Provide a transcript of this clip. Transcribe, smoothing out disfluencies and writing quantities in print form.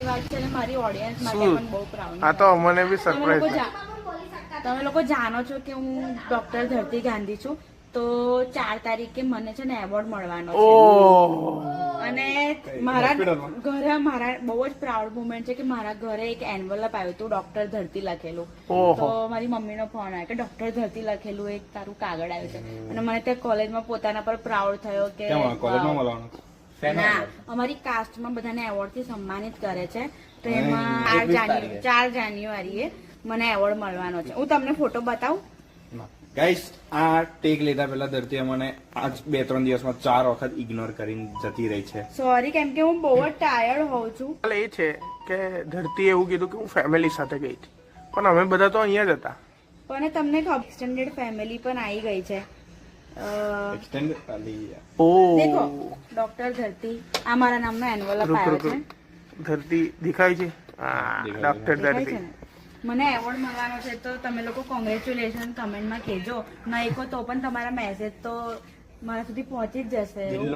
Proud છે અને મારી ઓડિયન્સ માટે પણ બહુ પ્રાઉડ. આ તો અમને બી સરપ્રાઈઝ. તમે લોકો જાણો છો કે હું ડોક્ટર ધરતી ગાંધી છું, તો 4 તારીખે મને છે ને એવોર્ડ મળવાનો છે. અને મારા ઘરે મારા બહુ જ પ્રાઉડ મુમેન્ટ છે કે મારા ઘરે એક એન્વલપ આવ્યું હતું ડોક્ટર ધરતી લખેલું. તો મારી મમ્મીનો ફોન આવ્યો કે ડોક્ટર ધરતી લખેલું એક તારું કાગળ આવ્યું છે. અને મને ત્યાં કોલેજમાં પોતાના પર પ્રાઉડ થયો કે ના, અમારી કાસ્ટમાં બધાને એવોર્ડ થી સન્માનિત કરે છે. તો એમાં 4 જાન્યુઆરીએ મને એવોર્ડ મળવાનો છે. હું તમને ફોટો બતાવું. ગાઈસ, આ ટેક લેતા પહેલા ધરતી મને આજ 2-3 દિવસમાં 4 વખત ઇગ્નોર કરીને જતી રહી છે. સોરી, કેમ કે હું બહુ જ ટાયર્ડ હોઉં છું. એ છે કે ધરતીએ એવું કીધું કે હું ફેમિલી સાથે ગઈ હતી, પણ અમે બધા તો અહીંયા જ હતા. પણ તમને એક્સટેન્ડેડ ફેમિલી પણ આવી ગઈ છે. દેખો ડોક્ટર ધરતી, આ મારા નામનો એન્વલપ આવ્યો છે. ધરતી દેખાય છે? હા, ડોક્ટર ધરતી. મને એવોર્ડ મળવાનો છે તો તમે લોકો કોંગ્રેચ્યુલેશન કમેન્ટમાં કહેજો. નહીં કહો તો પણ તમારા મેસેજ તો મારા સુધી પહોંચી જ જશે.